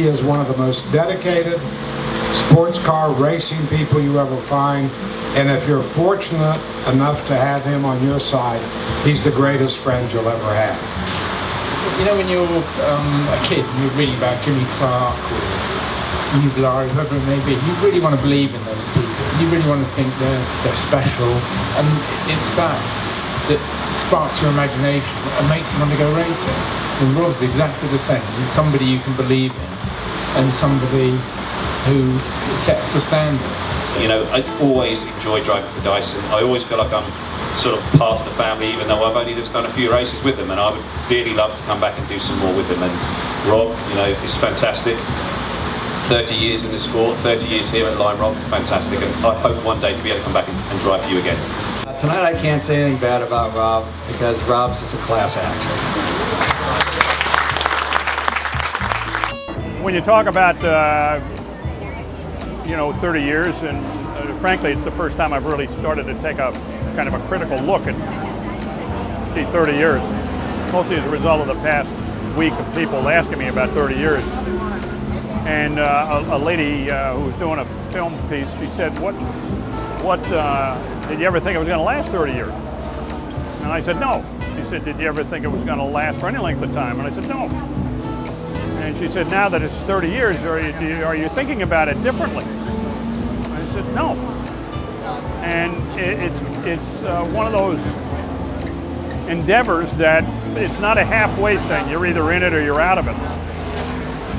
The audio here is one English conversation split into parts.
is one of the most dedicated sports car racing people you ever find. And if you're fortunate enough to have him on your side, he's the greatest friend you'll ever have. You know, when you're a kid and you're reading about Jimmy Clark or Yves Laurie, whoever it may be, you really want to believe in those people. You really want to think they're special. And it's that sparks your imagination and makes you want to go racing. And Rob's exactly the same. He's somebody you can believe in and somebody who sets the standard. You know, I always enjoy driving for Dyson. I always feel like I'm sort of part of the family, even though I've only just done a few races with them, and I would dearly love to come back and do some more with them. And Rob, you know, is fantastic. 30 years in the sport, 30 years here at Lime Rock, fantastic, and I hope one day to be able to come back and drive for you again. Tonight I can't say anything bad about Rob, because Rob's just a class act. When you talk about, 30 years, and frankly, it's the first time I've really started to take a kind of a critical look at 30 years, mostly as a result of the past week of people asking me about 30 years. And a lady who was doing a film piece, she said, what did you ever think it was going to last 30 years? And I said, no. She said, did you ever think it was going to last for any length of time? And I said, no. And she said, now that it's 30 years, are you thinking about it differently? I said, no. And it's one of those endeavors that it's not a halfway thing. You're either in it or you're out of it.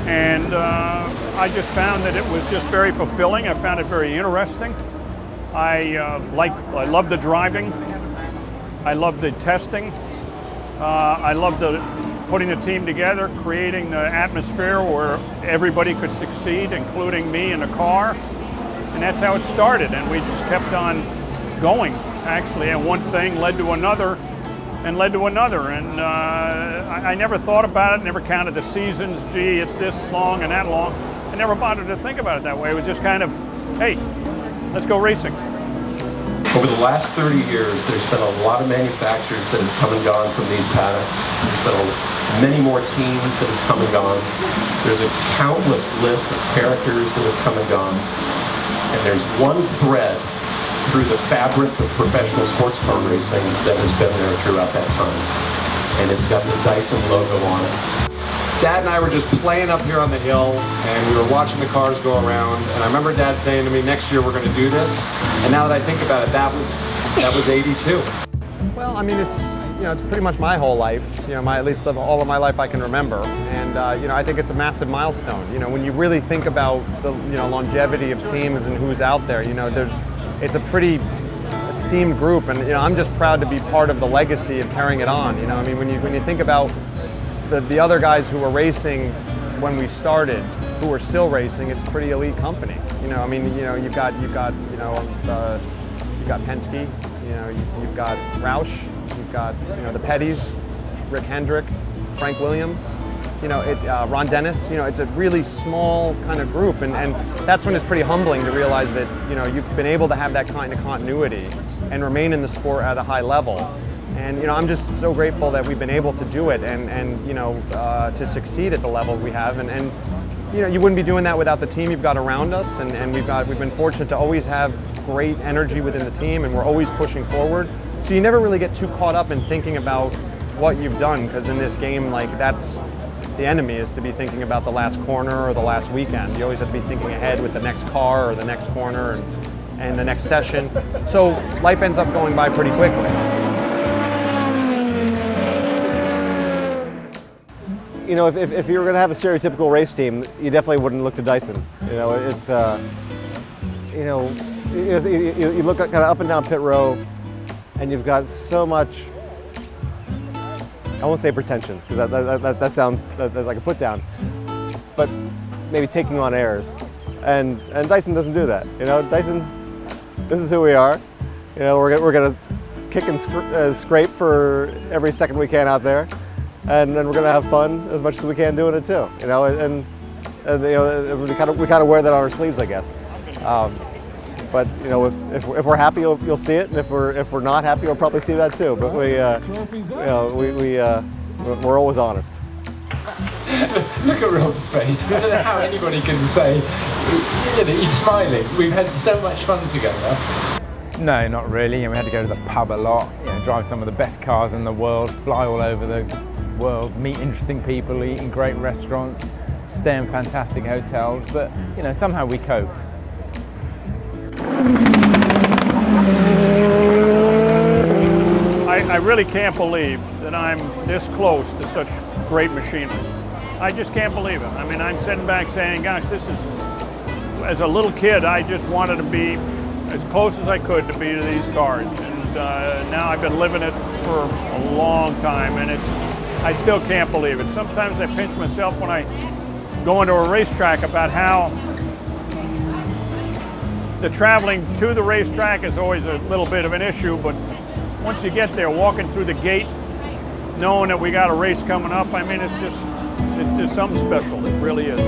And I just found that it was just very fulfilling. I found it very interesting. I love the driving. I love the testing. I love putting the team together, creating the atmosphere where everybody could succeed, including me in the car. And that's how it started. And we just kept on going, actually. And one thing led to another and led to another. And I never thought about it, never counted the seasons. Gee, it's this long and that long. I never bothered to think about it that way. It was just kind of, hey, let's go racing. Over the last 30 years, there's been a lot of manufacturers that have come and gone from these paddocks. There's been many more teams that have come and gone. There's a countless list of characters that have come and gone. And there's one thread through the fabric of professional sports car racing that has been there throughout that time. And it's got the Dyson logo on it. Dad and I were just playing up here on the hill, and we were watching the cars go around, and I remember Dad saying to me, next year we're going to do this. And now that I think about it, that was 82. Well, I mean, it's pretty much my whole life, at least all of my life I can remember. And I think it's a massive milestone. When you really think about the longevity of teams and who's out there, it's a pretty esteemed group, and I'm just proud to be part of the legacy of carrying it on. I mean, when you think about the other guys who were racing when we started, who are still racing, it's a pretty elite company. You've got Penske, you've got Roush, you've got the Pettys, Rick Hendrick, Frank Williams, Ron Dennis. It's a really small kind of group, and that's when it's pretty humbling to realize that you've been able to have that kind of continuity and remain in the sport at a high level. And I'm just so grateful that we've been able to do it and to succeed at the level we have. And you wouldn't be doing that without the team you've got around us. And we've been fortunate to always have great energy within the team, and we're always pushing forward. So you never really get too caught up in thinking about what you've done, because in this game, that's the enemy, is to be thinking about the last corner or the last weekend. You always have to be thinking ahead with the next car or the next corner and the next session. So life ends up going by pretty quickly. If you were going to have a stereotypical race team, you definitely wouldn't look to Dyson. It's you look kind of up and down pit row, and you've got so much. I won't say pretension, because that sounds like a put down, but maybe taking on airs, and Dyson doesn't do that. Dyson, this is who we are. We're going to kick and scrape for every second we can out there. And then we're going to have fun as much as we can doing it too, and we kind of wear that on our sleeves, I guess. But if we're happy, you'll see it, and if we're not happy, you'll probably see that too. But we're always honest. Look at Rob's face. I don't know how anybody can say, you know, he's smiling. We've had so much fun together. No, not really. We had to go to the pub a lot, you know, drive some of the best cars in the world, fly all over the world, meet interesting people, eat in great restaurants, stay in fantastic hotels, but you know, somehow we coped. I really can't believe that I'm this close to such great machinery. I just can't believe it. I mean, I'm sitting back saying, gosh, this is, as a little kid, I just wanted to be as close as I could to be to these cars. And now I've been living it for a long time, and I still can't believe it. Sometimes I pinch myself when I go into a racetrack about how the traveling to the racetrack is always a little bit of an issue, but once you get there, walking through the gate, knowing that we got a race coming up, I mean, it's just something special. It really is.